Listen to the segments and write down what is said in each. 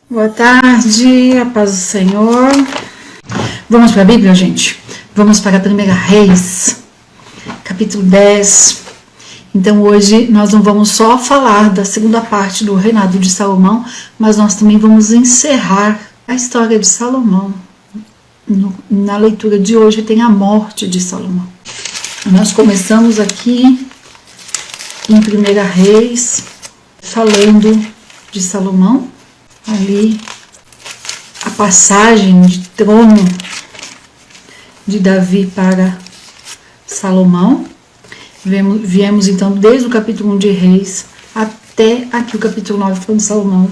Boa tarde, a paz do Senhor. Vamos para a Bíblia, gente? Vamos para a 1 Reis, capítulo 10. Então hoje nós não vamos só falar da segunda parte do reinado de Salomão, mas nós também vamos encerrar a história de Salomão. Na leitura de hoje tem a morte de Salomão. Nós começamos aqui em 1 Reis, falando de Salomão, ali a passagem de trono de Davi para Salomão. Viemos então desde o capítulo 1 de Reis até aqui o capítulo 9 falando de Salomão.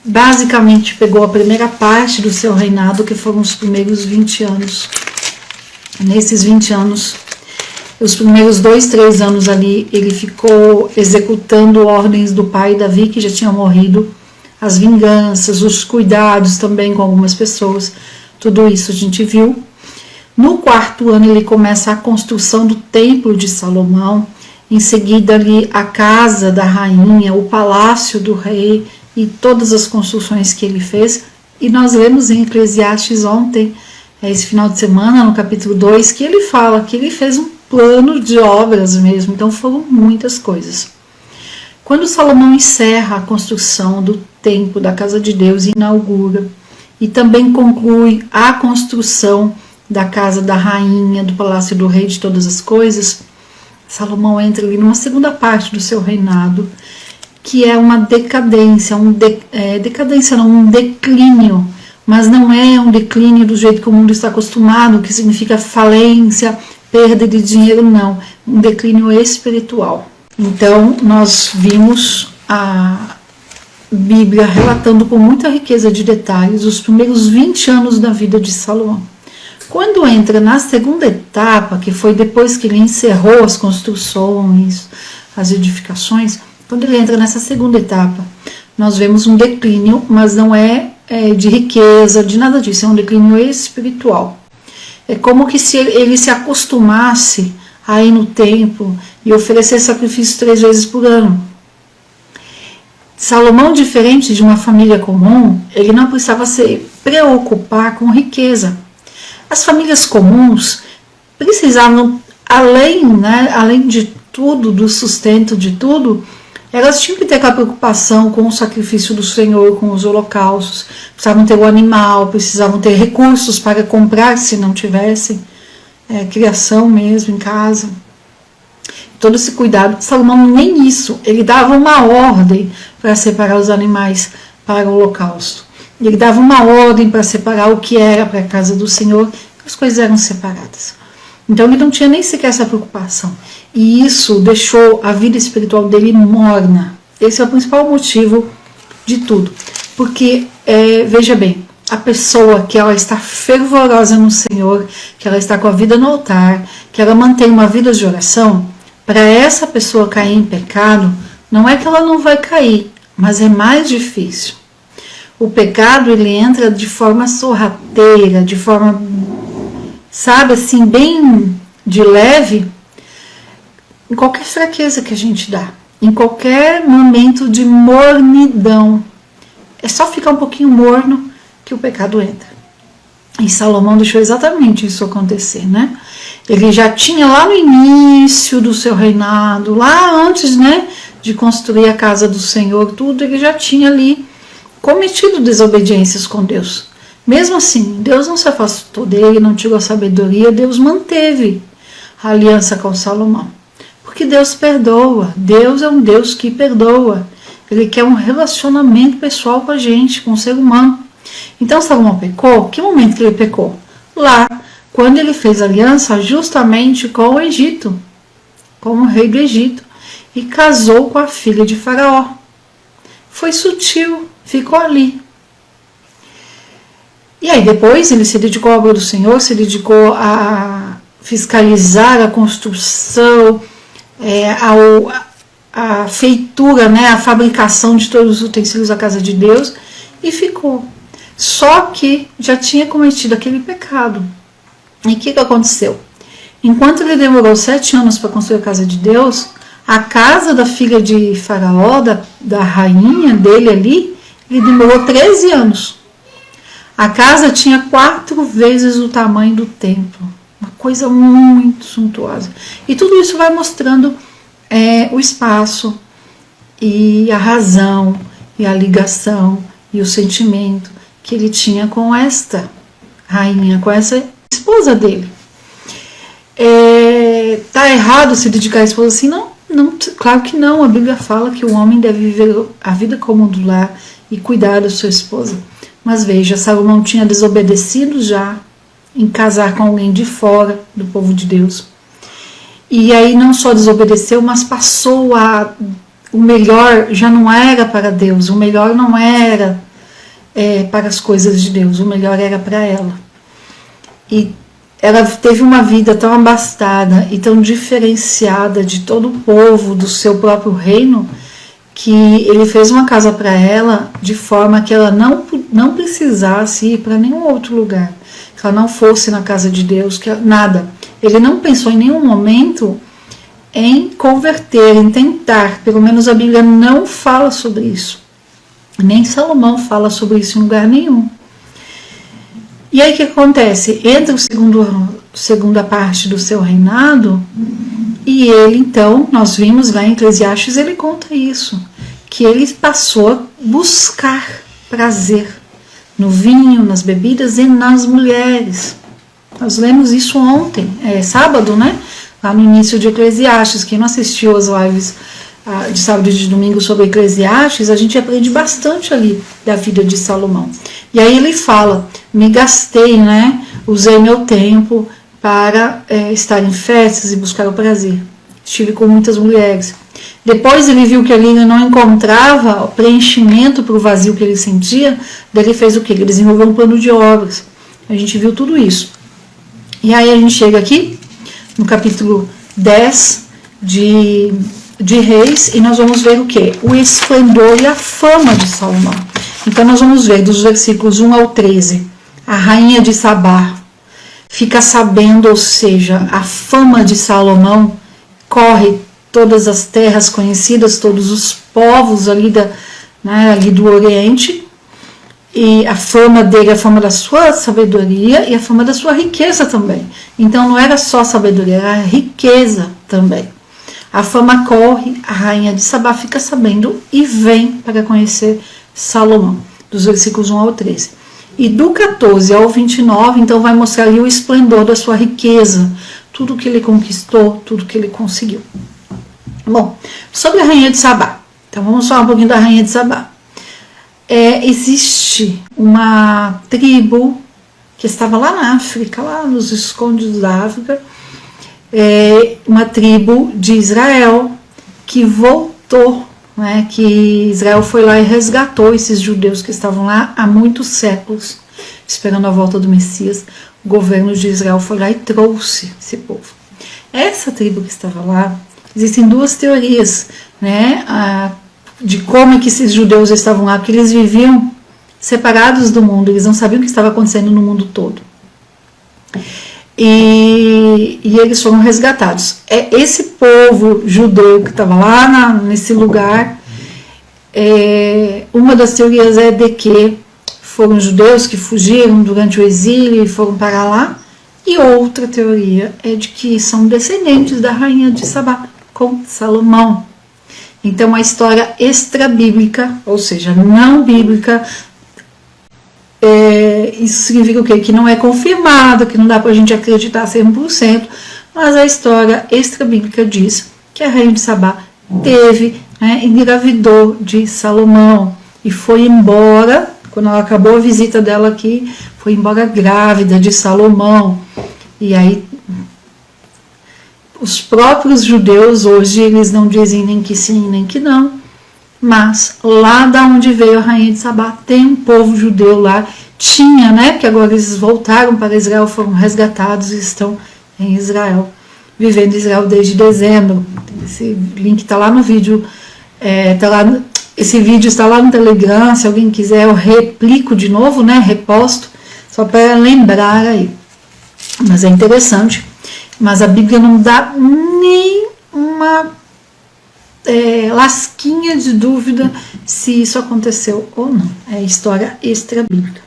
Basicamente pegou a primeira parte do seu reinado, que foram os primeiros 20 anos. Nesses 20 anos, os primeiros 2-3 anos ali, ele ficou executando ordens do pai Davi, que já tinha morrido, as vinganças, os cuidados também com algumas pessoas, tudo isso a gente viu. No 4º ano ele começa a construção do templo de Salomão, em seguida ali a casa da rainha, o palácio do rei e todas as construções que ele fez. E nós lemos em Eclesiastes ontem, esse final de semana, no capítulo 2, que ele fala que ele fez um plano de obras mesmo, então foram muitas coisas. Quando Salomão encerra a construção do templo da casa de Deus e inaugura, e também conclui a construção da casa da rainha, do palácio do rei, de todas as coisas, Salomão entra ali numa segunda parte do seu reinado, que é uma decadência, um declínio, mas não é um declínio do jeito que o mundo está acostumado, que significa falência, perda de dinheiro, não, um declínio espiritual. Então, nós vimos a Bíblia relatando com muita riqueza de detalhes os primeiros 20 anos da vida de Salomão. Quando entra na segunda etapa, que foi depois que ele encerrou as construções, as edificações, quando ele entra nessa segunda etapa, nós vemos um declínio, mas não é de riqueza, de nada disso, é um declínio espiritual. É como que se ele se acostumasse a ir no templo e oferecer sacrifício 3 vezes por ano. Salomão, diferente de uma família comum, ele não precisava se preocupar com riqueza. As famílias comuns precisavam, além de tudo, do sustento de tudo, elas tinham que ter aquela preocupação com o sacrifício do Senhor, com os holocaustos, precisavam ter o animal, precisavam ter recursos para comprar se não tivessem, criação mesmo em casa. Todo esse cuidado, Salomão nem isso, ele dava uma ordem para separar os animais para o holocausto. Ele dava uma ordem para separar o que era para a casa do Senhor, as coisas eram separadas. Então ele não tinha nem sequer essa preocupação. E isso deixou a vida espiritual dele morna. Esse é o principal motivo de tudo. Porque, veja bem, a pessoa que ela está fervorosa no Senhor, que ela está com a vida no altar, que ela mantém uma vida de oração, para essa pessoa cair em pecado, não é que ela não vai cair, mas é mais difícil. O pecado, ele entra de forma sorrateira, de forma, sabe, assim, bem de leve, em qualquer fraqueza que a gente dá, em qualquer momento de mornidão. É só ficar um pouquinho morno que o pecado entra. E Salomão deixou exatamente isso acontecer, né? Ele já tinha lá no início do seu reinado, lá antes, né, de construir a casa do Senhor, tudo, ele já tinha ali cometido desobediências com Deus. Mesmo assim, Deus não se afastou dele, não tirou a sabedoria, Deus manteve a aliança com Salomão. Porque Deus perdoa, Deus é um Deus que perdoa. Ele quer um relacionamento pessoal com a gente, com o ser humano. Então Salomão pecou? Que momento que ele pecou? Lá, quando ele fez aliança justamente com o Egito, com o rei do Egito, e casou com a filha de Faraó. Foi sutil, ficou ali. E aí depois ele se dedicou à obra do Senhor, se dedicou a fiscalizar a construção, a feitura, né, a fabricação de todos os utensílios da casa de Deus, e ficou. Só que já tinha cometido aquele pecado. E o que aconteceu? Enquanto ele demorou 7 anos para construir a casa de Deus, a casa da filha de Faraó, da rainha dele ali, Ele demorou 13 anos. A casa tinha 4 vezes o tamanho do templo. Uma coisa muito suntuosa. E tudo isso vai mostrando o espaço e a razão e a ligação e o sentimento que ele tinha com esta rainha, com essa esposa dele. Tá errado se dedicar à esposa assim? Não, claro que não. A Bíblia fala que o homem deve viver a vida comum do lar e cuidar da sua esposa. Mas veja, Salomão tinha desobedecido já em casar com alguém de fora do povo de Deus. E aí não só desobedeceu, mas passou o melhor já não era para Deus, o melhor não era para as coisas de Deus, o melhor era para ela. E ela teve uma vida tão abastada e tão diferenciada de todo o povo do seu próprio reino, que ele fez uma casa para ela de forma que ela não precisasse ir para nenhum outro lugar, que ela não fosse na casa de Deus, nada. Ele não pensou em nenhum momento em converter, em tentar, pelo menos a Bíblia não fala sobre isso. Nem Salomão fala sobre isso em lugar nenhum. E aí o que acontece? Entra segunda parte do seu reinado, e ele então, nós vimos lá em Eclesiastes, ele conta isso, que ele passou a buscar prazer no vinho, nas bebidas e nas mulheres. Nós lemos isso ontem, sábado, né? Lá no início de Eclesiastes. Quem não assistiu as lives de sábado e de domingo sobre Eclesiastes, a gente aprende bastante ali da vida de Salomão. E aí ele fala, me gastei, né? Usei meu tempo para estar em festas e buscar o prazer. Estive com muitas mulheres. Depois ele viu que ali ele não encontrava preenchimento para o vazio que ele sentia, daí ele fez o quê? Ele desenvolveu um plano de obras. A gente viu tudo isso. E aí a gente chega aqui no capítulo 10 de Reis, e nós vamos ver o quê? O esplendor e a fama de Salomão. Então nós vamos ver dos versículos 1 ao 13. A rainha de Sabá fica sabendo, ou seja, a fama de Salomão corre todas as terras conhecidas, todos os povos ali, ali do Oriente, e a fama dele, a fama da sua sabedoria e a fama da sua riqueza também. Então não era só sabedoria, era riqueza também. A fama corre, a rainha de Sabá fica sabendo e vem para conhecer Salomão, dos versículos 1 ao 13. E do 14 ao 29, então vai mostrar ali o esplendor da sua riqueza, tudo que ele conquistou, tudo que ele conseguiu. Bom, sobre a rainha de Sabá. Então vamos falar um pouquinho da rainha de Sabá. Existe uma tribo que estava lá na África, lá nos escondidos da África, uma tribo de Israel que voltou, né, que Israel foi lá e resgatou esses judeus que estavam lá há muitos séculos, esperando a volta do Messias. O governo de Israel foi lá e trouxe esse povo. Essa tribo que estava lá, existem duas teorias, né, de como é que esses judeus estavam lá, porque eles viviam separados do mundo, eles não sabiam o que estava acontecendo no mundo todo. E eles foram resgatados. Esse povo judeu que estava lá nesse lugar, uma das teorias é de que foram judeus que fugiram durante o exílio e foram para lá, e outra teoria é de que são descendentes da rainha de Sabá, com Salomão. Então a história extra-bíblica, ou seja, não bíblica, isso significa o quê? Que não é confirmado, que não dá para a gente acreditar 100%, mas a história extra-bíblica diz que a rainha de Sabá teve, né, engravidou de Salomão e foi embora, quando ela acabou a visita dela aqui, foi embora grávida de Salomão. E aí os próprios judeus hoje, eles não dizem nem que sim, nem que não, mas lá da onde veio a rainha de Sabá, tem um povo judeu lá, tinha, né, que agora eles voltaram para Israel, foram resgatados e estão em Israel, vivendo em Israel desde dezembro. Esse link está lá no vídeo, esse vídeo está lá no Telegram, se alguém quiser eu replico de novo, né, reposto, só para lembrar aí. Mas é interessante. Mas a Bíblia não dá nem uma lasquinha de dúvida se isso aconteceu ou não. É história extra-bíblica.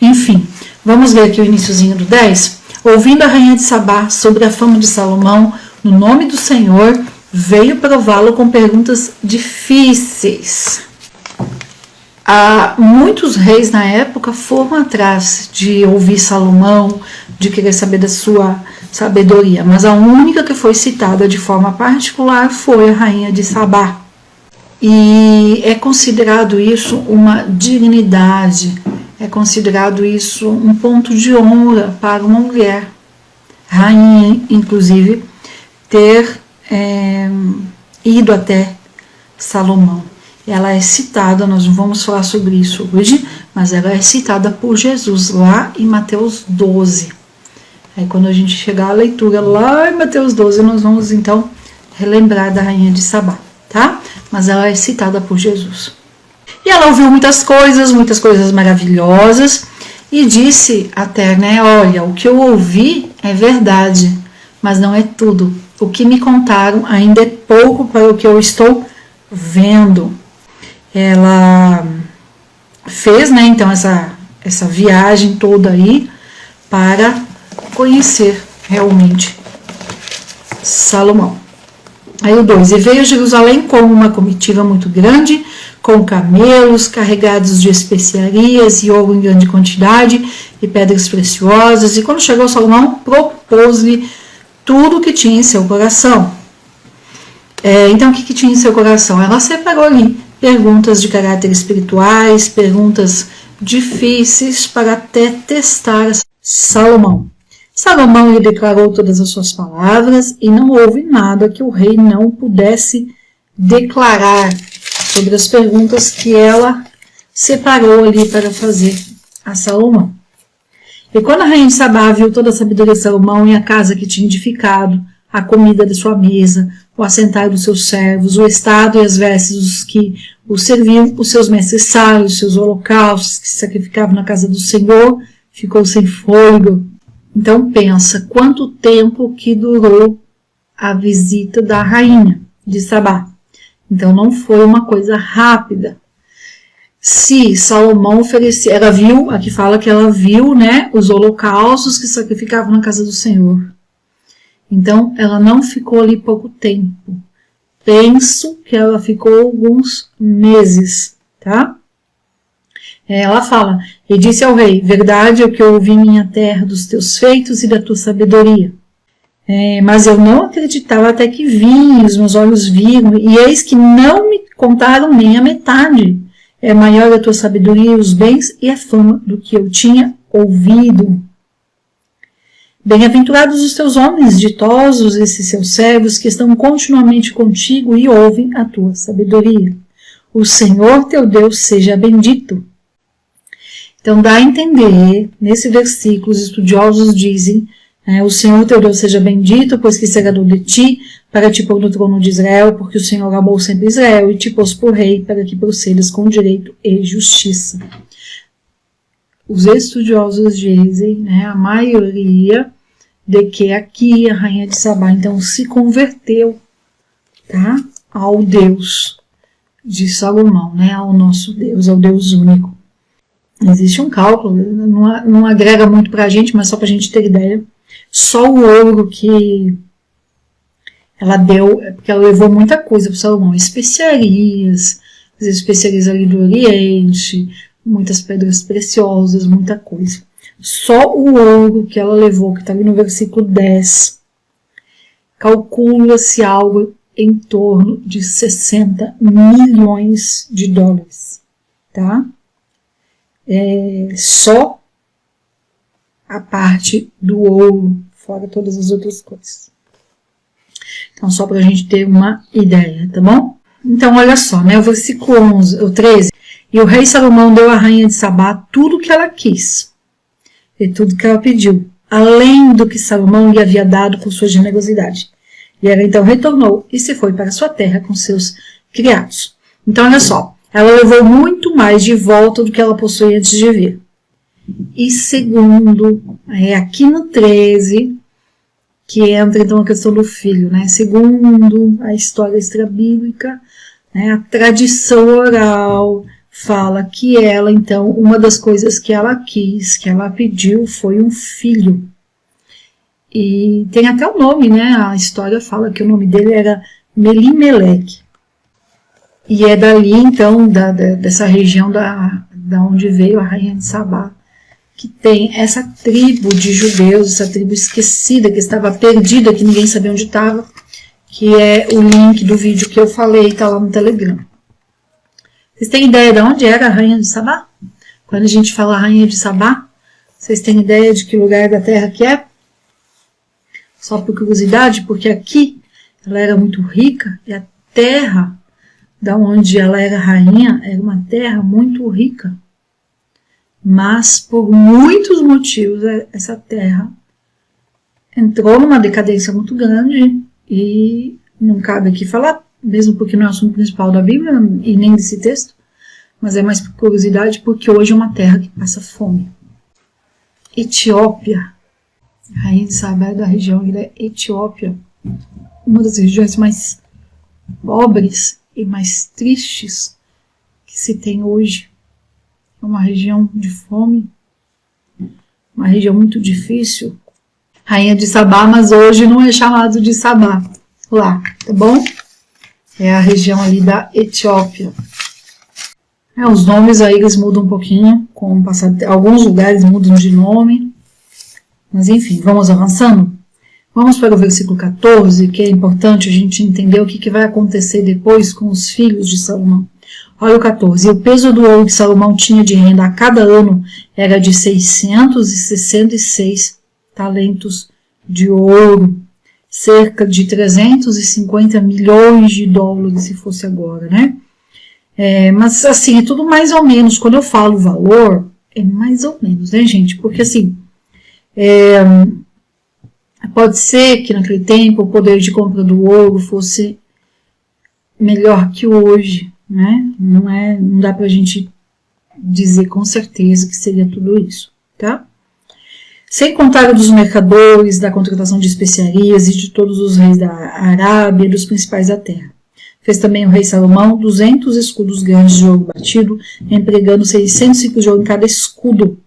Enfim, vamos ver aqui o iniciozinho do 10. Ouvindo a rainha de Sabá sobre a fama de Salomão, no nome do Senhor, veio prová-lo com perguntas difíceis. Muitos reis na época foram atrás de ouvir Salomão, de querer saber da sua sabedoria, mas a única que foi citada de forma particular foi a rainha de Sabá. E é considerado isso uma dignidade, é considerado isso um ponto de honra para uma mulher, rainha, inclusive, ter ido até Salomão. Ela é citada, nós não vamos falar sobre isso hoje, mas ela é citada por Jesus lá em Mateus 12. Aí quando a gente chegar à leitura lá em Mateus 12, nós vamos então relembrar da rainha de Sabá, tá? Mas ela é citada por Jesus. E ela ouviu muitas coisas maravilhosas, e disse até, olha, o que eu ouvi é verdade, mas não é tudo. O que me contaram ainda é pouco para o que eu estou vendo. Ela fez, então, essa viagem toda aí para conhecer realmente Salomão. Aí o 2, e veio a Jerusalém com uma comitiva muito grande, com camelos carregados de especiarias e ouro em grande quantidade e pedras preciosas, e quando chegou Salomão, propôs-lhe tudo o que tinha em seu coração. Então, o que tinha em seu coração? Ela separou ali perguntas de caráter espirituais, perguntas difíceis para até testar Salomão. Salomão lhe declarou todas as suas palavras e não houve nada que o rei não pudesse declarar sobre as perguntas que ela separou ali para fazer a Salomão. E quando a rainha de Sabá viu toda a sabedoria de Salomão e a casa que tinha edificado, a comida de sua mesa, o assentar dos seus servos, o estado e as vestes dos que o serviam, os seus mestres sábios, os seus holocaustos que se sacrificavam na casa do Senhor, ficou sem fôlego. Então pensa, quanto tempo que durou a visita da rainha de Sabá. Então não foi uma coisa rápida. Se Salomão oferecia, ela viu, aqui fala que ela viu, os holocaustos que sacrificavam na casa do Senhor. Então, ela não ficou ali pouco tempo. Penso que ela ficou alguns meses, tá? Ela fala, e disse ao rei, verdade é o que eu ouvi em minha terra dos teus feitos e da tua sabedoria. Mas eu não acreditava até que vim, e os meus olhos viram, e eis que não me contaram nem a metade. É maior a tua sabedoria, os bens e a fama do que eu tinha ouvido. Bem-aventurados os teus homens ditosos, esses seus servos que estão continuamente contigo e ouvem a tua sabedoria. O Senhor teu Deus seja bendito. Então dá a entender, nesse versículo, os estudiosos dizem, o Senhor teu Deus seja bendito, pois que se agradou de ti, para te pôr no trono de Israel, porque o Senhor amou sempre Israel e te pôs por rei, para que procedas com direito e justiça. Os estudiosos dizem, a maioria, de que aqui a rainha de Sabá então se converteu, tá, ao Deus de Salomão, ao nosso Deus, ao Deus único. Existe um cálculo, não agrega muito para a gente, mas só para a gente ter ideia. Só o ouro que ela deu, porque ela levou muita coisa para Salomão, especiarias, as especiarias ali do Oriente, muitas pedras preciosas, muita coisa. Só o ouro que ela levou, que está ali no versículo 10, calcula-se algo em torno de 60 milhões de dólares, tá? Só a parte do ouro, fora todas as outras coisas. Então, só para a gente ter uma ideia, tá bom? Então, olha só, o versículo 11, o 13. E o rei Salomão deu à rainha de Sabá tudo o que ela quis e tudo que ela pediu, além do que Salomão lhe havia dado com sua generosidade. E ela então retornou e se foi para sua terra com seus criados. Então, olha só, ela levou muito mais de volta do que ela possuía antes de vir. E segundo, aqui no 13, que entra então a questão do filho, né? Segundo a história extrabíblica, né, a tradição oral fala que ela, então, uma das coisas que ela quis, que ela pediu, foi um filho. E tem até o nome, né? A história fala que o nome dele era Melimeleque. E é dali, então, dessa região da onde veio a rainha de Sabá, que tem essa tribo de judeus, essa tribo esquecida, que estava perdida, que ninguém sabia onde estava, que é o link do vídeo que eu falei, está lá no Telegram. Vocês têm ideia de onde era a rainha de Sabá? Quando a gente fala rainha de Sabá, vocês têm ideia de que lugar da terra que é? Só por curiosidade, porque aqui ela era muito rica e a terra da onde ela era rainha era uma terra muito rica. Mas por muitos motivos essa terra entrou numa decadência muito grande e não cabe aqui falar, mesmo porque não é o assunto principal da Bíblia e nem desse texto, mas é mais por curiosidade porque hoje é uma terra que passa fome. Etiópia, a rainha de Sabá da região da Etiópia, uma das regiões mais pobres e mais tristes que se tem hoje. É uma região de fome, uma região muito difícil. Rainha de Sabá, mas hoje não é chamado de Sabá lá, tá bom? É a região ali da Etiópia. Os nomes aí eles mudam um pouquinho, com o passar, alguns lugares mudam de nome, mas enfim, vamos avançando? Vamos para o versículo 14, que é importante a gente entender o que vai acontecer depois com os filhos de Salomão. Olha o 14. E o peso do ouro que Salomão tinha de renda a cada ano era de 666 talentos de ouro, cerca de 350 milhões de dólares, se fosse agora, né? Mas assim, é tudo mais ou menos. Quando eu falo valor, é mais ou menos, né, gente? Porque assim, pode ser que naquele tempo o poder de compra do ouro fosse melhor que hoje, né? Não dá pra gente dizer com certeza que seria tudo isso, tá? Sem contar dos mercadores, da contratação de especiarias e de todos os reis da Arábia e dos principais da terra. Fez também o rei Salomão 200 escudos grandes de ouro batido, empregando 600 ciclos de ouro em cada escudo.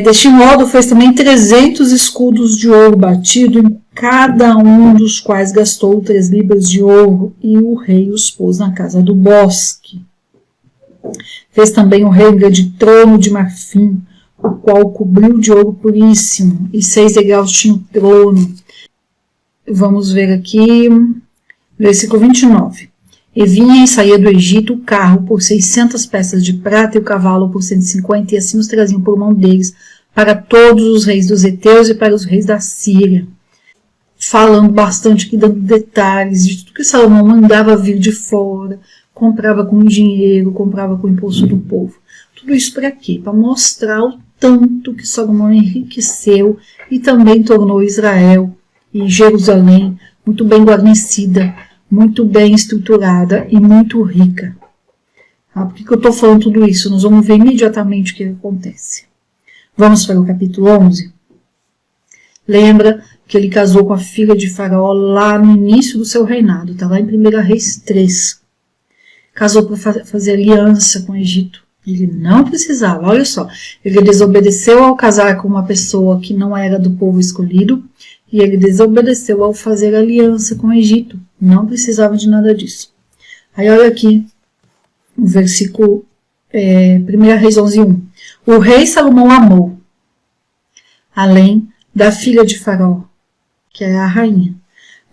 Deste modo, fez também 300 escudos de ouro batido, em cada um dos quais gastou 3 libras de ouro, e o rei os pôs na casa do bosque. Fez também o rei um grande trono de marfim, o qual cobriu de ouro puríssimo, e 6 degraus tinha o trono. Vamos ver aqui, versículo 29. E vinha e saía do Egito o carro por 600 peças de prata e o cavalo por 150, e assim os traziam por mão deles para todos os reis dos heteus e para os reis da Síria. Falando bastante aqui, dando detalhes de tudo que Salomão mandava vir de fora, comprava com dinheiro, comprava com o imposto do povo. Tudo isso para quê? Para mostrar o tanto que Salomão enriqueceu e também tornou Israel e Jerusalém muito bem guarnecida, muito bem estruturada e muito rica. Por que eu estou falando tudo isso? Nós vamos ver imediatamente o que acontece. Vamos para o capítulo 11. Lembra que ele casou com a filha de Faraó lá no início do seu reinado, está lá em 1 Reis 3. Casou para fazer aliança com o Egito. Ele não precisava, olha só, ele desobedeceu ao casar com uma pessoa que não era do povo escolhido, e ele desobedeceu ao fazer aliança com o Egito. Não precisava de nada disso. Aí olha aqui, o versículo 1 Reis 11:1. O rei Salomão amou, além da filha de Faraó, que é a rainha,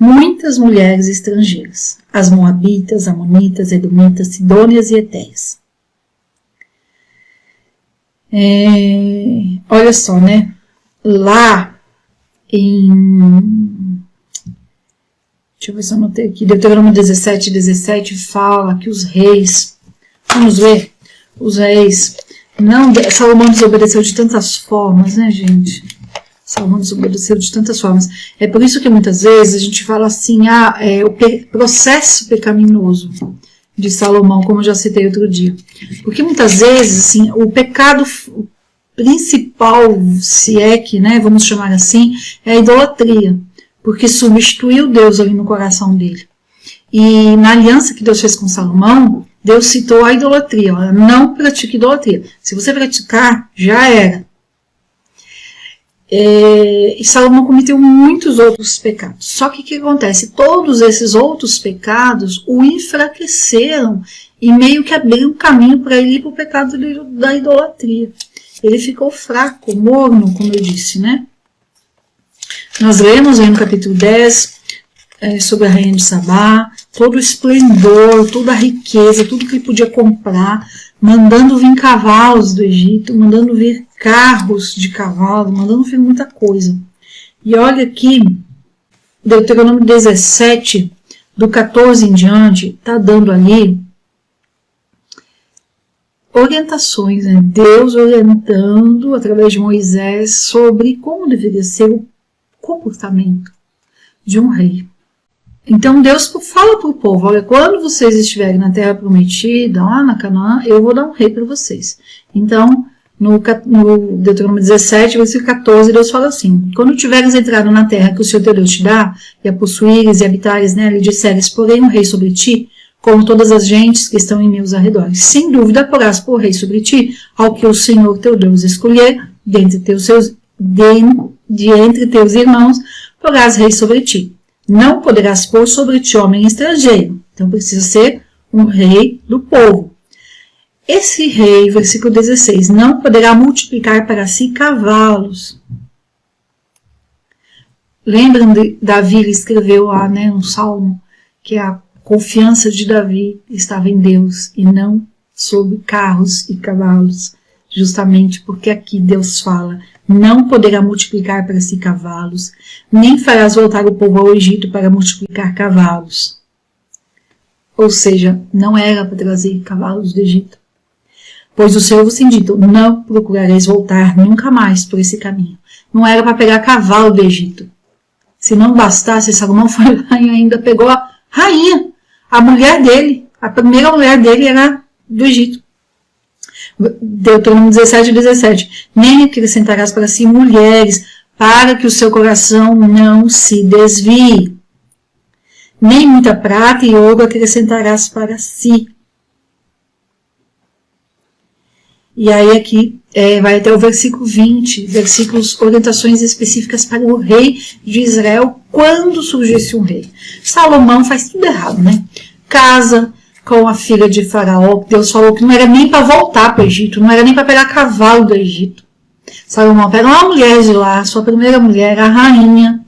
muitas mulheres estrangeiras, as moabitas, amonitas, edomitas, sidônias e etéias. Olha só, né? Lá deixa eu ver se eu anotei aqui, Deuteronômio 17 fala que os reis, vamos ver, os reis, Salomão desobedeceu de tantas formas, né, gente? Salomão desobedeceu de tantas formas. É por isso que muitas vezes a gente fala assim, o processo pecaminoso de Salomão, como eu já citei outro dia. Porque muitas vezes, assim, o pecado principal, se é que, né, vamos chamar assim, é a idolatria. porque substituiu Deus ali no coração dele. E na aliança que Deus fez com Salomão, Deus citou a idolatria. Olha, não pratique idolatria. Se você praticar, já era. E Salomão cometeu muitos outros pecados. Só que o que acontece? Todos esses outros pecados o enfraqueceram e meio que abriram caminho para ele ir para o pecado da idolatria. Ele ficou fraco, morno, como eu disse, né? Nós lemos aí no capítulo 10 sobre a rainha de Sabá, todo o esplendor, toda a riqueza, tudo que ele podia comprar, mandando vir cavalos do Egito, mandando vir carros de cavalo, mandando vir muita coisa. E olha aqui, Deuteronômio 17, do 14 em diante, está dando ali orientações, né? Deus orientando através de Moisés sobre como deveria ser o comportamento de um rei. Então Deus fala para o povo, olha, quando vocês estiverem na terra prometida, lá na Canaã, eu vou dar um rei para vocês. Então, no Deuteronômio 17, versículo 14, Deus fala assim, quando tiveres entrado na terra que o Senhor teu Deus te dá, e a possuíres e habitares nela, e disseres, porém um rei sobre ti, como todas as gentes que estão em meus arredores. Sem dúvida porás por rei sobre ti, ao que o Senhor teu Deus escolher, de entre teus irmãos, porás rei sobre ti. Não poderás pôr sobre ti homem estrangeiro. Então precisa ser um rei do povo. Esse rei, versículo 16, não poderá multiplicar para si cavalos. Lembram de Davi, ele escreveu lá, né, no Salmo, que a confiança de Davi estava em Deus e não sobre carros e cavalos. Justamente porque aqui Deus fala, não poderá multiplicar para si cavalos, nem farás voltar o povo ao Egito para multiplicar cavalos. Ou seja, não era para trazer cavalos do Egito. Pois o Senhor vos tem dito, não procurareis voltar nunca mais por esse caminho. Não era para pegar cavalo do Egito. Se não bastasse, Salomão foi lá e ainda pegou a rainha, a mulher dele. A primeira mulher dele era do Egito. Deuteronômio 17. Nem acrescentarás para si mulheres, para que o seu coração não se desvie. Nem muita prata e ouro acrescentarás para si. E aí aqui vai até o versículo 20, orientações específicas para o rei de Israel, quando surgisse um rei. Salomão faz tudo errado, né? Casa com a filha de Faraó, Deus falou que não era nem para voltar para o Egito, não era nem para pegar cavalo do Egito. Salomão pega uma mulher de lá, sua primeira mulher, a rainha,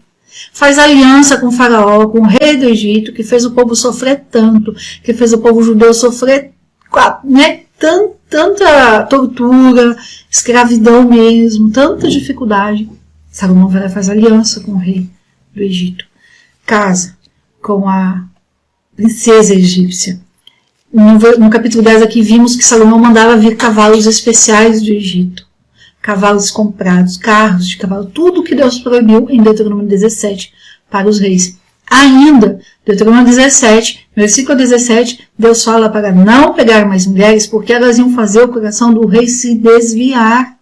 faz aliança com Faraó, com o rei do Egito, que fez o povo sofrer tanto, que fez o povo judeu sofrer, né, tanta tortura, escravidão mesmo, tanta dificuldade. Salomão vai lá, faz aliança com o rei do Egito, casa com a princesa egípcia. No capítulo 10 aqui vimos que Salomão mandava vir cavalos especiais do Egito, cavalos comprados, carros de cavalo, tudo que Deus proibiu em Deuteronômio 17 para os reis. Ainda, Deuteronômio 17, versículo 17, Deus fala para não pegar mais mulheres, porque elas iam fazer o coração do rei se desviar.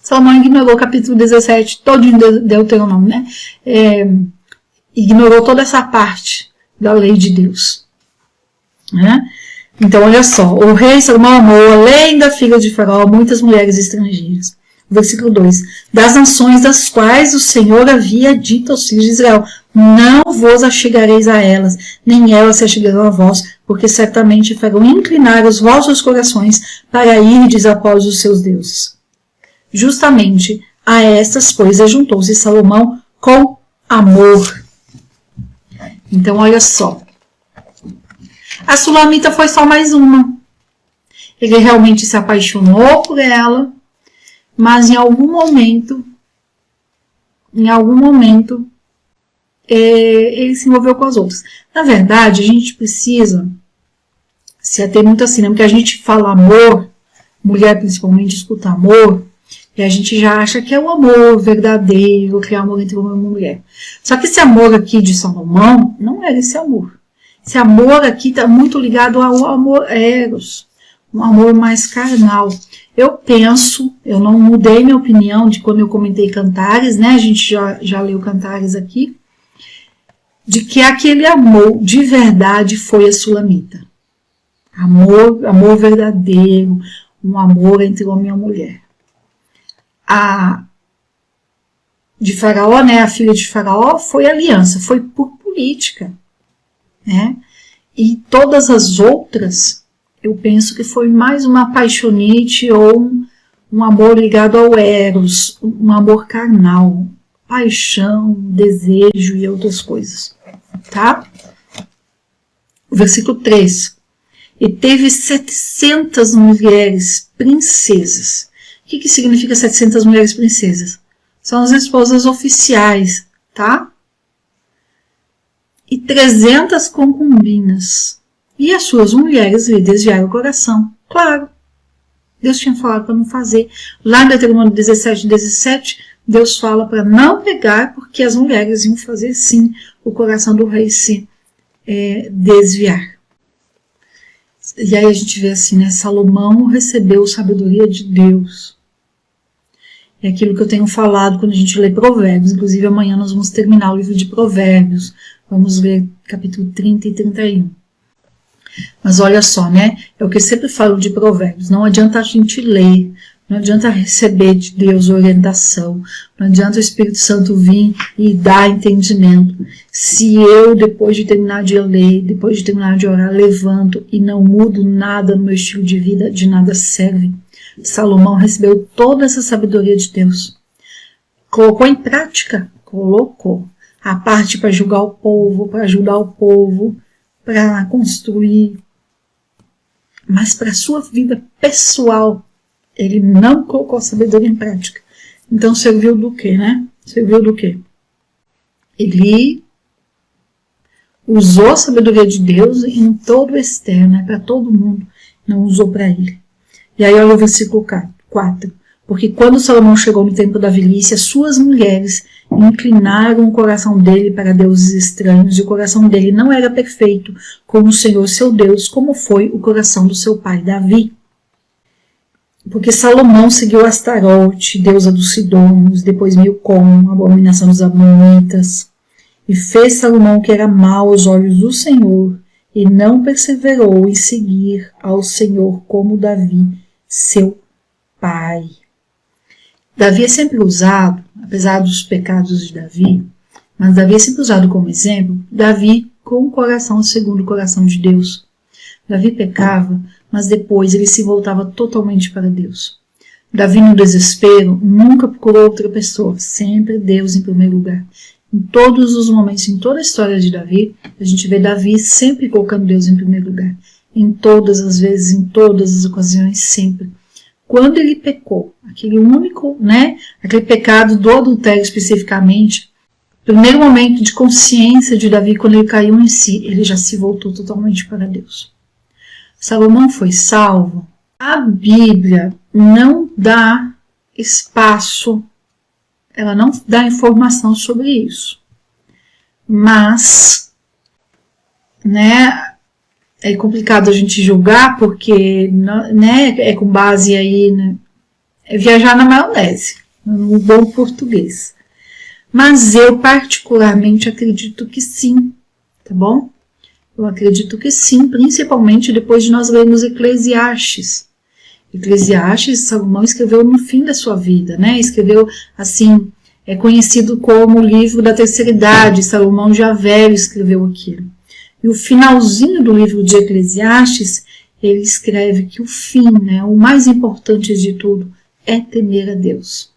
Salomão ignorou o capítulo 17, todo em Deuteronômio, né? Ignorou toda essa parte da lei de Deus. Né? Então, olha só, o rei Salomão amou, além da filha de Faraó, muitas mulheres estrangeiras. Versículo 2, das nações das quais o Senhor havia dito aos filhos de Israel, não vos achegareis a elas, nem elas se achegarão a vós, porque certamente farão inclinar os vossos corações para irdes após os seus deuses. Justamente a estas coisas juntou-se Salomão com amor. Então, olha só. A Sulamita foi só mais uma. Ele realmente se apaixonou por ela, mas em algum momento, ele se envolveu com as outras. Na verdade, a gente precisa se ater muito assim, né? Porque a gente fala amor, mulher principalmente escuta amor, e a gente já acha que é o amor verdadeiro, que é o amor entre homem e mulher. Só que esse amor aqui de Salomão não era esse amor. Esse amor aqui está muito ligado ao amor eros, um amor mais carnal. Eu penso, eu não mudei minha opinião de quando eu comentei Cantares, né? A gente já leu Cantares aqui, de que aquele amor de verdade foi a Sulamita. Amor verdadeiro, um amor entre homem e mulher. A de Faraó, né, a filha de Faraó, foi aliança, foi por política, né? E todas as outras, eu penso que foi mais uma paixonite ou um amor ligado ao eros, um amor carnal, paixão, desejo e outras coisas, tá? O versículo 3. E teve 700 mulheres princesas. O que significa 700 mulheres princesas? São as esposas oficiais, tá? E 300 concubinas. E as suas mulheres lhe desviaram o coração. Claro, Deus tinha falado para não fazer. Lá em Deuteronômio 17, Deus fala para não pegar, porque as mulheres iam fazer sim o coração do rei se desviar. E aí a gente vê assim, né? Salomão recebeu sabedoria de Deus. É aquilo que eu tenho falado quando a gente lê Provérbios. Inclusive amanhã nós vamos terminar o livro de Provérbios. Vamos ler capítulo 30 e 31. Mas olha só, né? É o que eu sempre falo de Provérbios. Não adianta a gente ler, não adianta receber de Deus orientação, não adianta o Espírito Santo vir e dar entendimento. Se eu, depois de terminar de ler, depois de terminar de orar, levanto e não mudo nada no meu estilo de vida, de nada serve. Salomão recebeu toda essa sabedoria de Deus. Colocou em prática? Colocou. A parte para julgar o povo, para ajudar o povo, para construir. Mas para a sua vida pessoal, ele não colocou a sabedoria em prática. Então serviu do quê, né? Serviu do quê? Ele usou a sabedoria de Deus em todo o externo, né? Para todo mundo, não usou para ele. E aí olha o versículo 4. Porque quando Salomão chegou no tempo da velhice, as suas mulheres inclinaram o coração dele para deuses estranhos, e o coração dele não era perfeito como o Senhor seu Deus, como foi o coração do seu pai Davi. Porque Salomão seguiu Astarote, deusa dos Sidônios, depois Milcom, abominação dos Amonitas, e fez Salomão o que era mal aos olhos do Senhor, e não perseverou em seguir ao Senhor como Davi, seu pai. Davi é sempre usado, apesar dos pecados de Davi, mas Davi é sempre usado como exemplo, Davi com o coração segundo o coração de Deus. Davi pecava, mas depois ele se voltava totalmente para Deus. Davi, no desespero, nunca procurou outra pessoa, sempre Deus em primeiro lugar. Em todos os momentos, em toda a história de Davi, a gente vê Davi sempre colocando Deus em primeiro lugar. Em todas as vezes, em todas as ocasiões, sempre. Quando ele pecou, aquele único, né, aquele pecado do adultério especificamente, primeiro momento de consciência de Davi, quando ele caiu em si, ele já se voltou totalmente para Deus. Salomão foi salvo. A Bíblia não dá espaço, ela não dá informação sobre isso. Mas, né, é complicado a gente julgar porque, né, é com base aí, né, é viajar na maionese, no bom português. Mas eu particularmente acredito que sim, tá bom? Eu acredito que sim, principalmente depois de nós lermos Eclesiastes. Eclesiastes, Salomão escreveu no fim da sua vida, né? Escreveu, assim, é conhecido como o livro da terceira idade. Salomão já velho escreveu aquilo. E o finalzinho do livro de Eclesiastes, ele escreve que o fim, né, o mais importante de tudo, é temer a Deus.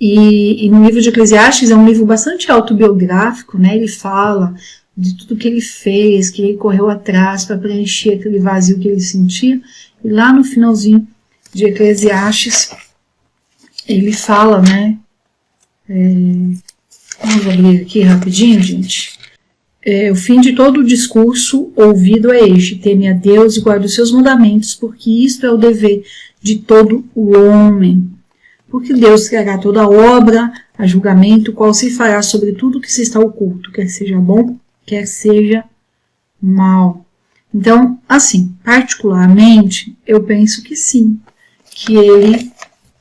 E no livro de Eclesiastes é um livro bastante autobiográfico, né? Ele fala de tudo que ele fez, que ele correu atrás para preencher aquele vazio que ele sentia. E lá no finalzinho de Eclesiastes, ele fala, né? Vamos abrir aqui rapidinho, gente. O fim de todo o discurso ouvido é este: teme a Deus e guarde os seus mandamentos, porque isto é o dever de todo o homem. Porque Deus trará toda a obra a julgamento, qual se fará sobre tudo que se está oculto, quer seja bom, quer seja mal. Então, assim, particularmente, eu penso que sim, que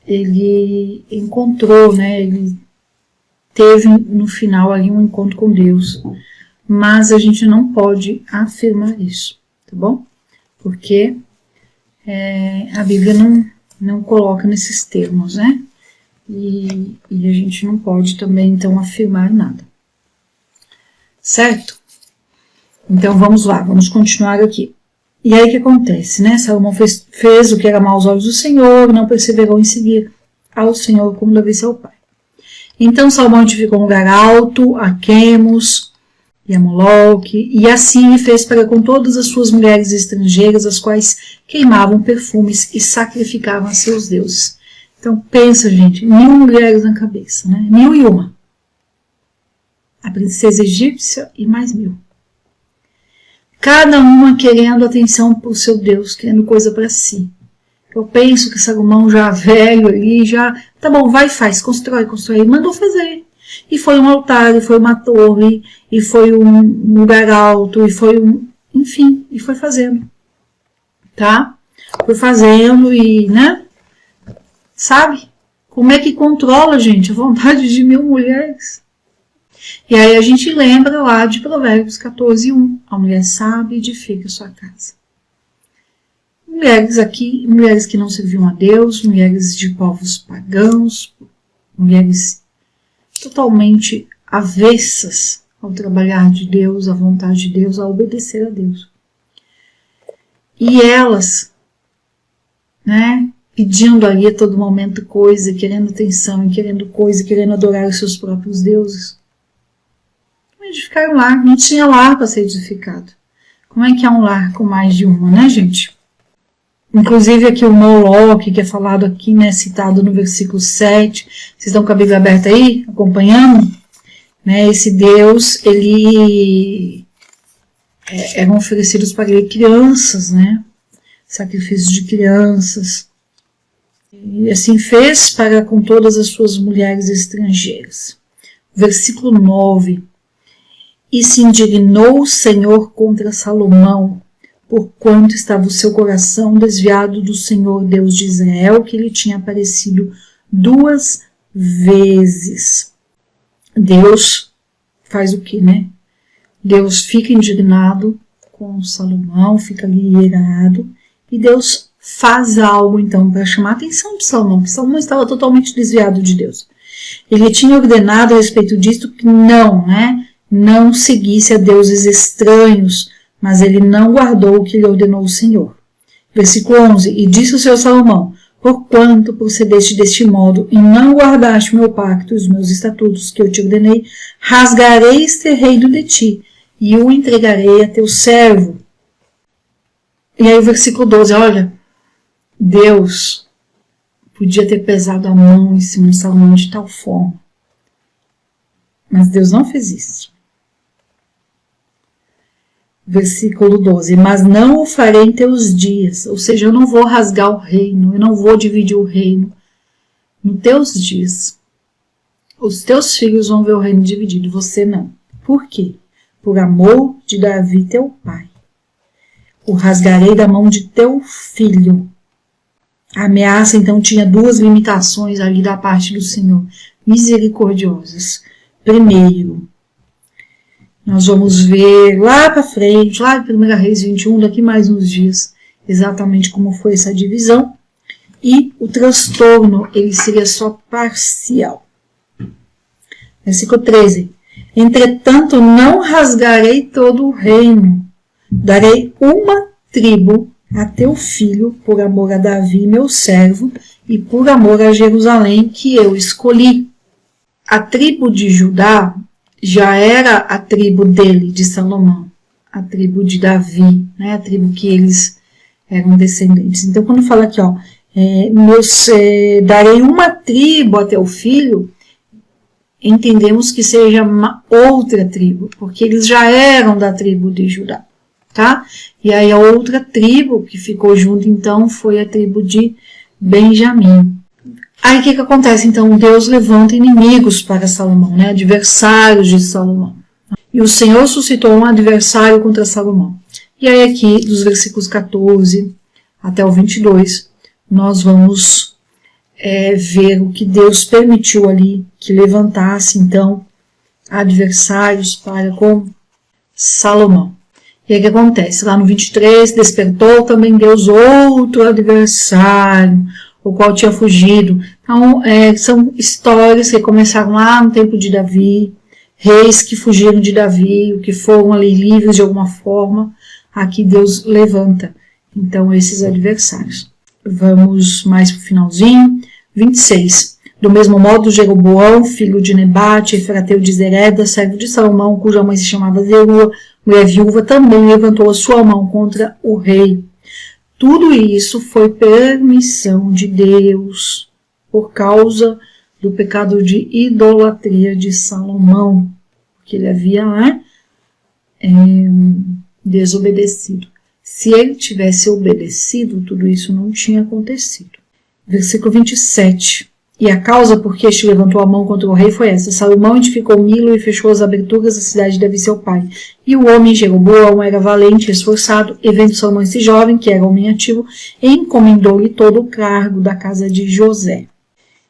ele encontrou, né, ele teve no final ali um encontro com Deus, mas a gente não pode afirmar isso, tá bom? Porque a Bíblia não coloca nesses termos, né? E a gente não pode também, então, afirmar nada. Certo? Então, vamos lá, vamos continuar aqui. E aí o que acontece, né? Salomão fez o que era mau aos olhos do Senhor, não perseverou em seguir ao Senhor como deve ser o pai. Então, Salomão edificou um lugar alto a Quemos e a Moloque, e assim fez para com todas as suas mulheres estrangeiras, as quais queimavam perfumes e sacrificavam a seus deuses. Então, pensa, gente, 1000 mulheres na cabeça, né? 1001. A princesa egípcia e mais 1000. Cada uma querendo atenção para o seu Deus, querendo coisa para si. Eu penso que Salomão já velho ali, já, tá bom, vai e faz, constrói, mandou fazer. E foi um altar, e foi uma torre, e foi um lugar alto, e foi enfim, e foi fazendo. Tá? Foi fazendo e, né? Sabe? Como é que controla, gente, a vontade de 1000 mulheres? E aí a gente lembra lá de Provérbios 14:1. A mulher sábia edifica sua casa. Mulheres aqui, mulheres que não serviam a Deus, mulheres de povos pagãos, mulheres totalmente avessas ao trabalhar de Deus, à vontade de Deus, a obedecer a Deus. E elas, né, pedindo ali a todo momento coisa, querendo atenção, querendo coisa, querendo adorar os seus próprios deuses. Edificar um lar, não tinha lar para ser edificado. Como é que é um lar com mais de uma, né, gente? Inclusive aqui o Moloque, que é falado aqui, né, citado no versículo 7. Vocês estão com a Bíblia aberta aí, acompanhando? Né, esse Deus, ele eram oferecidos para ele crianças, né? Sacrifícios de crianças. E assim fez para com todas as suas mulheres estrangeiras. Versículo 9. E se indignou o Senhor contra Salomão, porquanto estava o seu coração desviado do Senhor Deus de Israel, que lhe tinha aparecido 2 vezes. Deus faz o que, né? Deus fica indignado com Salomão, fica ali irado, e Deus faz algo então para chamar a atenção de Salomão, porque Salomão estava totalmente desviado de Deus. Ele tinha ordenado a respeito disso que não seguisse a deuses estranhos, mas ele não guardou o que lhe ordenou o Senhor. Versículo 11. E disse o Senhor Salomão: porquanto procedeste deste modo e não guardaste o meu pacto e os meus estatutos que eu te ordenei, rasgarei este reino de ti e o entregarei a teu servo. E aí o versículo 12, olha, Deus podia ter pesado a mão em cima de Salomão de tal forma, mas Deus não fez isso. Versículo 12, mas não o farei em teus dias, ou seja, eu não vou rasgar o reino, eu não vou dividir o reino nos teus dias. Os teus filhos vão ver o reino dividido, você não. Por quê? Por amor de Davi, teu pai. O rasgarei da mão de teu filho. A ameaça, então, tinha 2 limitações ali da parte do Senhor, misericordiosas. Primeiro, nós vamos ver lá para frente, lá em 1 Reis 21, daqui mais uns dias, exatamente como foi essa divisão. E o transtorno, ele seria só parcial. Versículo 13. Entretanto, não rasgarei todo o reino. Darei uma tribo a teu filho, por amor a Davi, meu servo, e por amor a Jerusalém, que eu escolhi. A tribo de Judá já era a tribo dele, de Salomão, a tribo de Davi, né? A tribo que eles eram descendentes. Então, quando fala aqui, ó, darei uma tribo a teu filho, entendemos que seja uma outra tribo, porque eles já eram da tribo de Judá, tá? E aí a outra tribo que ficou junto, então, foi a tribo de Benjamim. Aí o que acontece? Então Deus levanta inimigos para Salomão, né? Adversários de Salomão. E o Senhor suscitou um adversário contra Salomão. E aí aqui, dos versículos 14 até o 22, nós vamos ver o que Deus permitiu ali que levantasse, então, adversários para com Salomão. E aí o que acontece? Lá no 23, despertou também Deus outro adversário, o qual tinha fugido. Então, são histórias que começaram lá no tempo de Davi, reis que fugiram de Davi, o que foram ali livres de alguma forma. Aqui Deus levanta, então, esses adversários. Vamos mais para o finalzinho. 26. Do mesmo modo, Jeroboão, filho de Nebate, efrateu de Zereda, servo de Salomão, cuja mãe se chamava Zerua, mulher viúva, também levantou a sua mão contra o rei. Tudo isso foi permissão de Deus, por causa do pecado de idolatria de Salomão, porque ele havia desobedecido. Se ele tivesse obedecido, tudo isso não tinha acontecido. Versículo 27. E a causa por que este levantou a mão contra o rei foi essa. Salomão edificou Milo e fechou as aberturas da cidade de Davi seu pai. E o homem Jeroboão era valente e esforçado, e vendo Salomão esse jovem, que era homem ativo, encomendou-lhe todo o cargo da casa de José.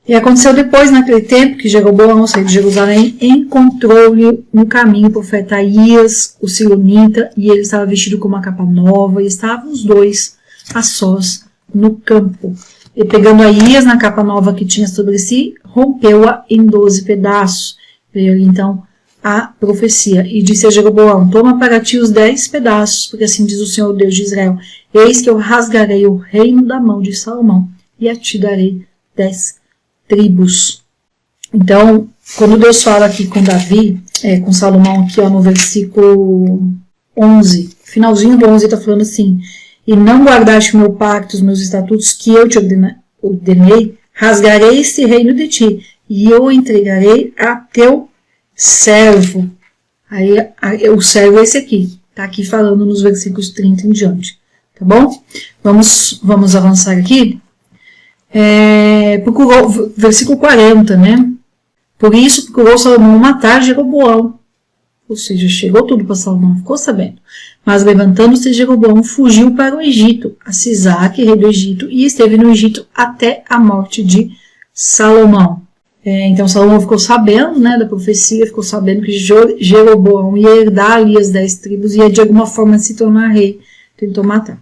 E aconteceu depois, naquele tempo, que Jeroboão, rei de Jerusalém, encontrou-lhe no caminho o profeta Aías, o silonita, e ele estava vestido com uma capa nova, e estavam os dois a sós no campo. E pegando Aías na capa nova que tinha sobre si, rompeu-a em 12 pedaços. Veio ali então a profecia. E disse a Jeroboão: toma para ti os 10 pedaços, porque assim diz o Senhor Deus de Israel: eis que eu rasgarei o reino da mão de Salomão, e a ti darei 10 tribos. Então, quando Deus fala aqui com Davi, com Salomão aqui no versículo 11, finalzinho do 11 está falando assim: e não guardaste o meu pacto, os meus estatutos que eu te ordenei, rasgarei esse reino de ti, e eu entregarei a teu servo. Aí o servo é esse aqui, está aqui falando nos versículos 30 em diante, tá bom? Vamos avançar aqui. Procurou, versículo 40, né? Por isso procurou Salomão matar Jeroboão. Ou seja, chegou tudo para Salomão, ficou sabendo. Mas levantando-se Jeroboão, fugiu para o Egito, a Sisaque, rei do Egito, e esteve no Egito até a morte de Salomão. Então Salomão ficou sabendo, né, da profecia, ficou sabendo que Jeroboão ia herdar ali as 10 tribos e ia de alguma forma se tornar rei. Tentou matar.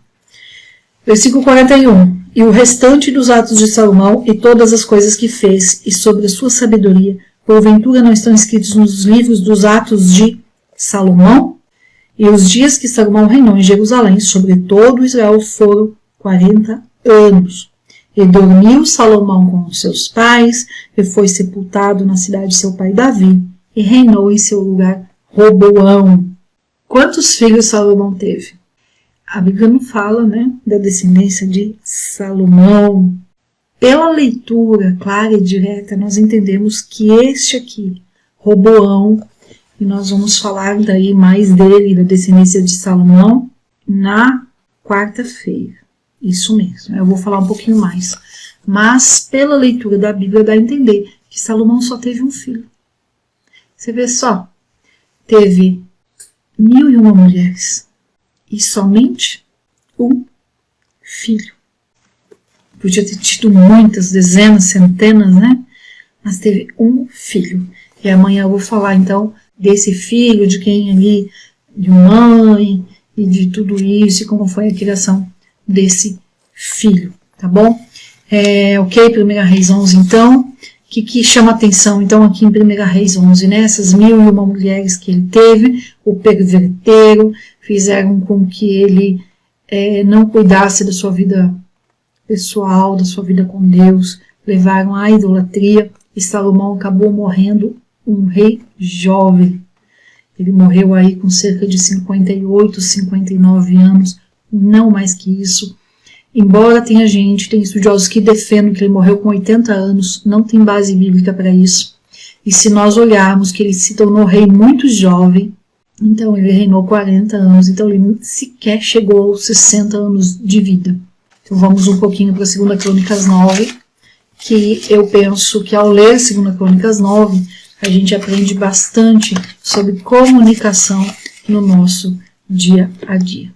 Versículo 41. E o restante dos atos de Salomão e todas as coisas que fez, e sobre a sua sabedoria, porventura não estão escritos nos livros dos atos de Salomão? E os dias que Salomão reinou em Jerusalém sobre todo Israel foram 40 anos. E dormiu Salomão com os seus pais, e foi sepultado na cidade de seu pai Davi, e reinou em seu lugar Roboão. Quantos filhos Salomão teve? A Bíblia não fala, né, da descendência de Salomão. Pela leitura clara e direta, nós entendemos que este aqui, Roboão, e nós vamos falar daí mais dele, da descendência de Salomão, na quarta-feira. Isso mesmo, eu vou falar um pouquinho mais. Mas, pela leitura da Bíblia, dá a entender que Salomão só teve um filho. Você vê só, teve 1001 mulheres e somente um filho. Podia ter tido muitas, dezenas, centenas, né? Mas teve um filho. E amanhã eu vou falar, então, desse filho, de quem ali, de mãe, e de tudo isso, e como foi a criação desse filho, tá bom? Ok, 1 Reis 11, então, o que chama atenção, então, aqui em 1 Reis 11, né? Essas 1001 mulheres que ele teve, o perverteram, fizeram com que ele não cuidasse da sua vida pessoal, da sua vida com Deus, levaram à idolatria, e Salomão acabou morrendo um rei jovem. Ele morreu aí com cerca de 58, 59 anos, não mais que isso. Embora tem estudiosos que defendem que ele morreu com 80 anos, não tem base bíblica para isso. E se nós olharmos que ele se tornou rei muito jovem, então ele reinou 40 anos, então ele sequer chegou aos 60 anos de vida. Então vamos um pouquinho para 2 Crônicas 9, que eu penso que ao ler 2 Crônicas 9, a gente aprende bastante sobre comunicação no nosso dia a dia.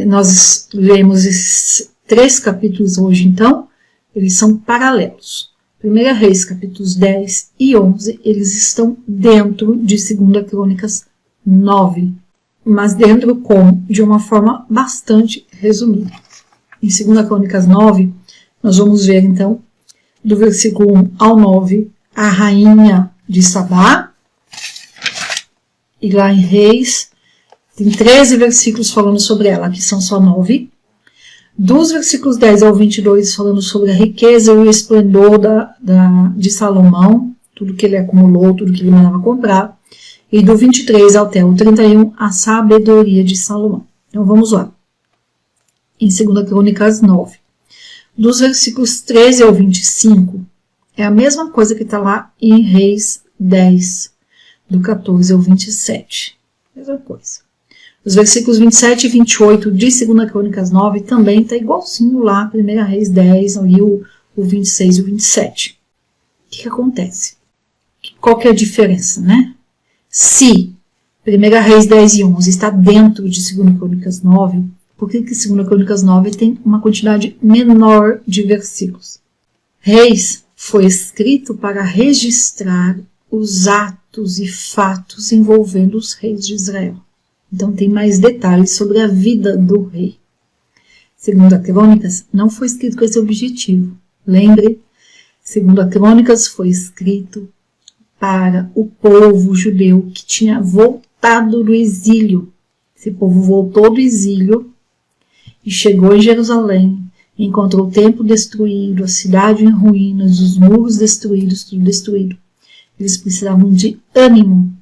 Nós lemos esses 3 capítulos hoje, então, eles são paralelos. 1 Reis, capítulos 10 e 11, eles estão dentro de 2 Crônicas 9, mas dentro de uma forma bastante resumida. Em 2 Crônicas 9, nós vamos ver, então, do versículo 1 ao 9, a rainha de Sabá, e lá em Reis, tem 13 versículos falando sobre ela, aqui são só 9. Dos versículos 10 ao 22, falando sobre a riqueza e o esplendor de Salomão, tudo que ele acumulou, tudo que ele mandava comprar. E do 23 até o 31, a sabedoria de Salomão. Então vamos lá. Em 2 Crônicas 9. Dos versículos 13 ao 25, é a mesma coisa que está lá em Reis 10, do 14 ao 27. Mesma coisa. Os versículos 27 e 28 de 2 Crônicas 9 também está igualzinho lá, 1 Reis 10, ali o 26 e o 27. O que acontece? Qual que é a diferença, né? Se 1 Reis 10 e 11 está dentro de 2 Crônicas 9, por que 2 Crônicas 9 tem uma quantidade menor de versículos? Reis foi escrito para registrar os atos e fatos envolvendo os reis de Israel. Então tem mais detalhes sobre a vida do rei. 2 Crônicas não foi escrito com esse objetivo. Lembre, 2 Crônicas foi escrito para o povo judeu que tinha voltado do exílio. Esse povo voltou do exílio e chegou em Jerusalém, encontrou o templo destruído, a cidade em ruínas, os muros destruídos, tudo destruído. Eles precisavam de ânimo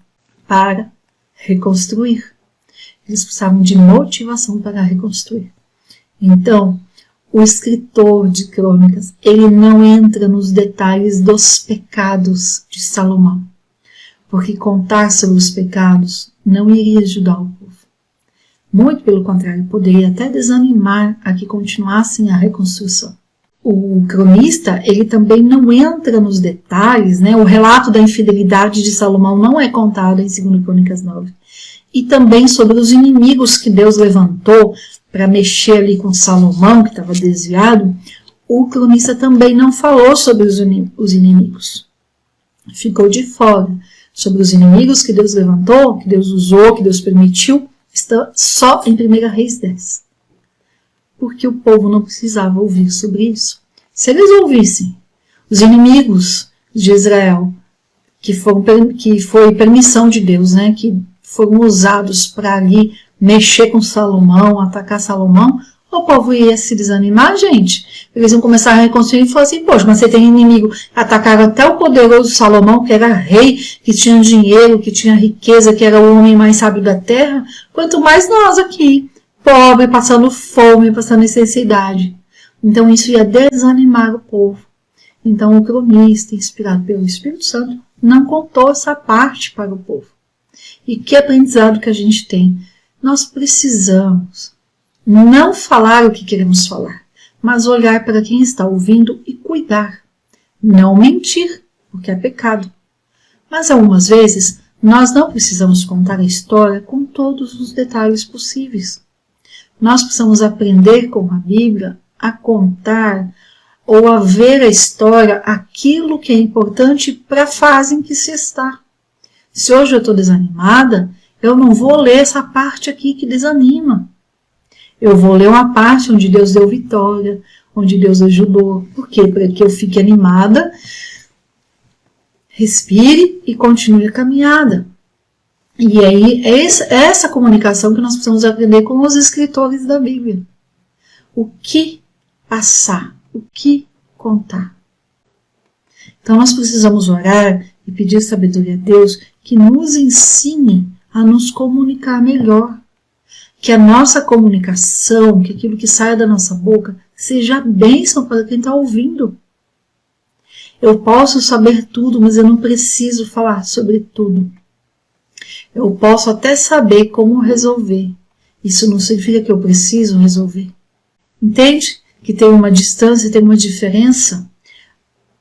para reconstruir. Eles precisavam de motivação para reconstruir. Então, o escritor de Crônicas, ele não entra nos detalhes dos pecados de Salomão, porque contar sobre os pecados não iria ajudar o povo. Muito pelo contrário, poderia até desanimar a que continuassem a reconstrução. O cronista, ele também não entra nos detalhes, né? O relato da infidelidade de Salomão não é contado em 2 Crônicas 9. E também sobre os inimigos que Deus levantou para mexer ali com Salomão, que estava desviado, o cronista também não falou sobre os inimigos. Ficou de fora. Sobre os inimigos que Deus levantou, que Deus usou, que Deus permitiu, está só em 1 Reis 10. Porque o povo não precisava ouvir sobre isso. Se eles ouvissem os inimigos de Israel, que foi permissão de Deus, né, que foram usados para ali mexer com Salomão, atacar Salomão, o povo ia se desanimar, gente. Eles iam começar a reconstruir e falar assim, poxa, mas você tem inimigo. Atacaram até o poderoso Salomão, que era rei, que tinha dinheiro, que tinha riqueza, que era o homem mais sábio da terra. Quanto mais nós aqui, pobre, passando fome, passando necessidade. Então isso ia desanimar o povo. Então o cronista, inspirado pelo Espírito Santo, não contou essa parte para o povo. E que aprendizado que a gente tem? Nós precisamos não falar o que queremos falar, mas olhar para quem está ouvindo e cuidar. Não mentir, porque é pecado. Mas algumas vezes nós não precisamos contar a história com todos os detalhes possíveis. Nós precisamos aprender com a Bíblia a contar ou a ver a história aquilo que é importante para a fase em que se está. Se hoje eu estou desanimada, eu não vou ler essa parte aqui que desanima. Eu vou ler uma parte onde Deus deu vitória, onde Deus ajudou. Por quê? Para que eu fique animada, respire e continue a caminhada. E aí, é essa comunicação que nós precisamos aprender com os escritores da Bíblia. O que passar, o que contar. Então nós precisamos orar e pedir sabedoria a Deus que nos ensine a nos comunicar melhor. Que a nossa comunicação, que aquilo que saia da nossa boca, seja bênção para quem está ouvindo. Eu posso saber tudo, mas eu não preciso falar sobre tudo. Eu posso até saber como resolver. Isso não significa que eu preciso resolver. Entende? Que tem uma distância, tem uma diferença.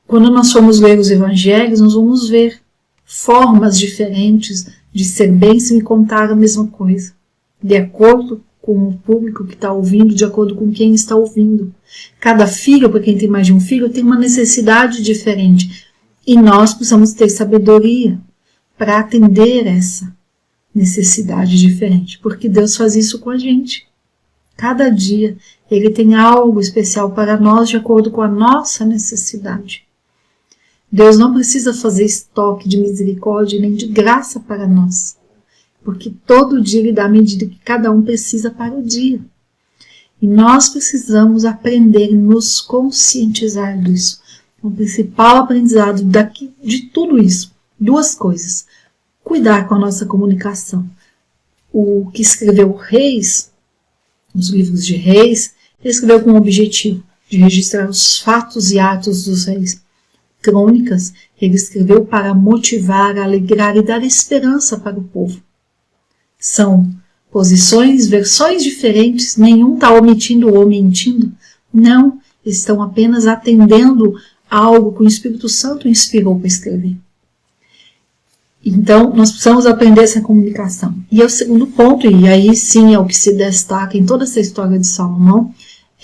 Quando nós formos ler os evangelhos, nós vamos ver formas diferentes de ser bênção e contar a mesma coisa, de acordo com o público que está ouvindo, de acordo com quem está ouvindo. Cada filho, para quem tem mais de um filho, tem uma necessidade diferente. E nós precisamos ter sabedoria para atender essa necessidade diferente. Porque Deus faz isso com a gente. Cada dia Ele tem algo especial para nós de acordo com a nossa necessidade. Deus não precisa fazer estoque de misericórdia nem de graça para nós. Porque todo dia Ele dá a medida que cada um precisa para o dia. E nós precisamos aprender e nos conscientizar disso. O principal aprendizado de tudo isso, duas coisas. Cuidar com a nossa comunicação. O que escreveu Reis, os livros de Reis, ele escreveu com o objetivo de registrar os fatos e atos dos reis. Crônicas, ele escreveu para motivar, alegrar e dar esperança para o povo. São posições, versões diferentes, nenhum está omitindo ou mentindo. Não, estão apenas atendendo a algo que o Espírito Santo inspirou para escrever. Então, nós precisamos aprender essa comunicação. E é o segundo ponto, e aí sim é o que se destaca em toda essa história de Salomão,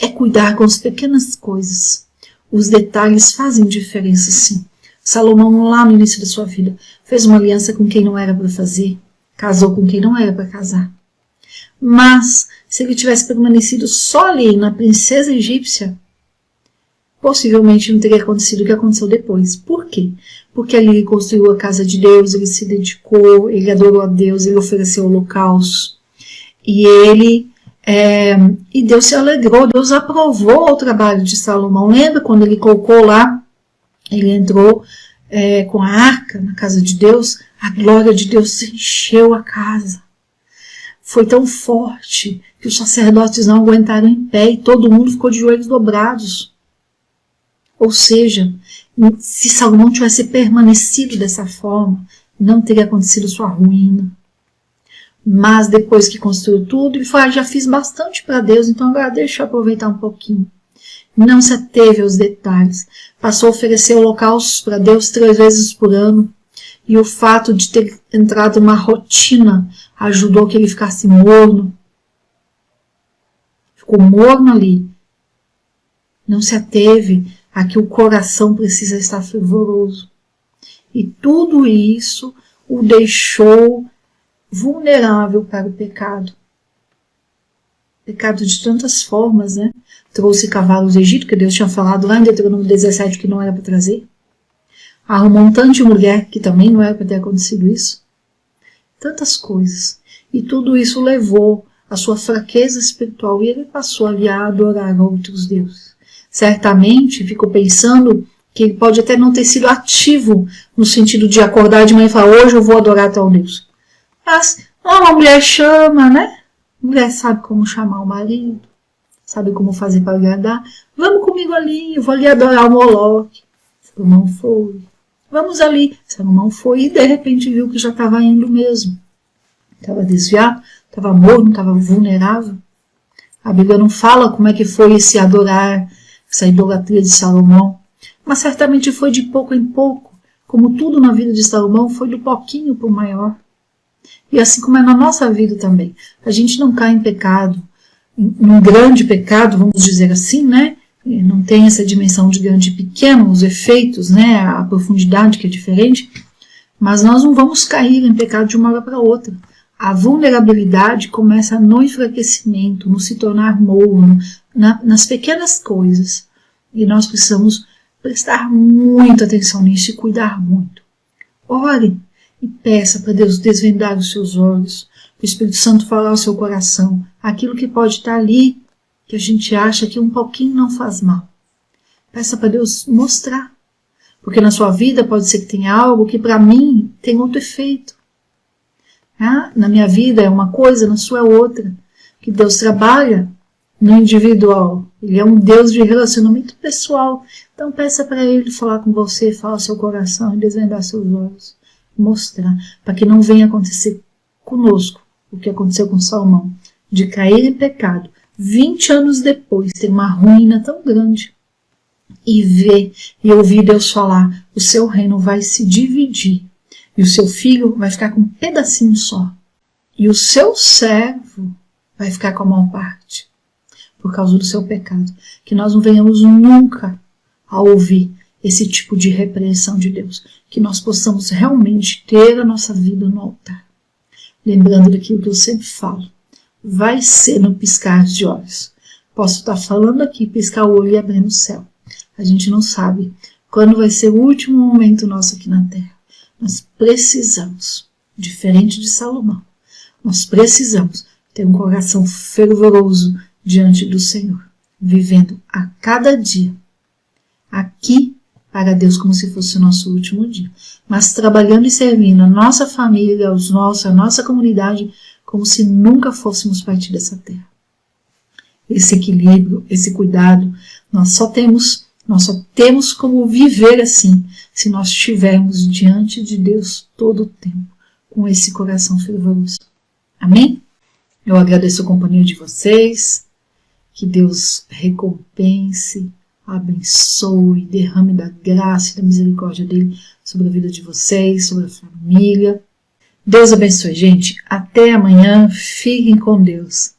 é cuidar com as pequenas coisas. Os detalhes fazem diferença, sim. Salomão, lá no início da sua vida, fez uma aliança com quem não era para fazer, casou com quem não era para casar. Mas, se ele tivesse permanecido só ali na princesa egípcia, possivelmente não teria acontecido o que aconteceu depois. Por quê? Porque ali ele construiu a casa de Deus, ele se dedicou, ele adorou a Deus, ele ofereceu holocaustos. E Deus se alegrou, Deus aprovou o trabalho de Salomão. Lembra quando ele colocou lá, ele entrou com a arca na casa de Deus, a glória de Deus encheu a casa. Foi tão forte que os sacerdotes não aguentaram em pé e todo mundo ficou de joelhos dobrados. Ou seja, se Salomão tivesse permanecido dessa forma, não teria acontecido sua ruína. Mas depois que construiu tudo, ele falou, já fiz bastante para Deus, então agora deixa eu aproveitar um pouquinho. Não se ateve aos detalhes. Passou a oferecer holocaustos para Deus 3 vezes por ano. E o fato de ter entrado numa rotina ajudou que ele ficasse morno. Ficou morno ali. Não se ateve a que o coração precisa estar fervoroso. E tudo isso o deixou vulnerável para o pecado. Pecado de tantas formas, né? Trouxe cavalos do Egito, que Deus tinha falado lá em Deuteronômio 17 que não era para trazer. Arrumou um tanto de mulher, que também não era para ter acontecido isso. Tantas coisas. E tudo isso levou à sua fraqueza espiritual e ele passou a adorar outros deuses. Certamente ficou pensando que ele pode até não ter sido ativo no sentido de acordar de manhã e falar, hoje eu vou adorar tal Deus. Mas uma mulher chama, né? A mulher sabe como chamar o marido, sabe como fazer para agradar. Vamos comigo ali, eu vou ali adorar o Moloque. Salomão foi. Vamos ali. Salomão foi e de repente viu que já estava indo mesmo. Estava desviado, estava morno, estava vulnerável. A Bíblia não fala como é que foi esse adorar, essa idolatria de Salomão. Mas certamente foi de pouco em pouco. Como tudo na vida de Salomão, foi do pouquinho para o maior. E assim como é na nossa vida também. A gente não cai em pecado, em grande pecado, vamos dizer assim, né? Não tem essa dimensão de grande e pequeno, os efeitos, né? A profundidade que é diferente. Mas nós não vamos cair em pecado de uma hora para outra. A vulnerabilidade começa no enfraquecimento, no se tornar morno, nas pequenas coisas. E nós precisamos prestar muita atenção nisso e cuidar muito. Ore e peça para Deus desvendar os seus olhos, o Espírito Santo falar ao seu coração, aquilo que pode estar ali, que a gente acha que um pouquinho não faz mal. Peça para Deus mostrar, porque na sua vida pode ser que tenha algo que para mim tem outro efeito. Na minha vida é uma coisa, na sua é outra. Que Deus trabalha no individual. Ele é um Deus de relacionamento pessoal. Então peça para Ele falar com você, falar ao seu coração e desvendar seus olhos. Mostrar, para que não venha acontecer conosco o que aconteceu com Salomão, de cair em pecado, 20 anos depois, ter uma ruína tão grande, e ver e ouvir Deus falar, o seu reino vai se dividir, e o seu filho vai ficar com um pedacinho só, e o seu servo vai ficar com a maior parte, por causa do seu pecado. Que nós não venhamos nunca a ouvir esse tipo de repreensão de Deus. Que nós possamos realmente ter a nossa vida no altar. Lembrando daquilo que eu sempre falo. Vai ser no piscar de olhos. Posso estar falando aqui, piscar o olho e abrir no céu. A gente não sabe quando vai ser o último momento nosso aqui na terra. Nós precisamos, diferente de Salomão, nós precisamos ter um coração fervoroso diante do Senhor, vivendo a cada dia aqui para Deus como se fosse o nosso último dia, mas trabalhando e servindo a nossa família, a nossa comunidade, como se nunca fôssemos partir dessa terra. Esse equilíbrio, esse cuidado, nós só temos como viver assim, se nós estivermos diante de Deus todo o tempo, com esse coração fervoroso. Amém? Eu agradeço a companhia de vocês, que Deus recompense, abençoe, derrame da graça e da misericórdia dele sobre a vida de vocês, sobre a família. Deus abençoe, gente. Até amanhã. Fiquem com Deus.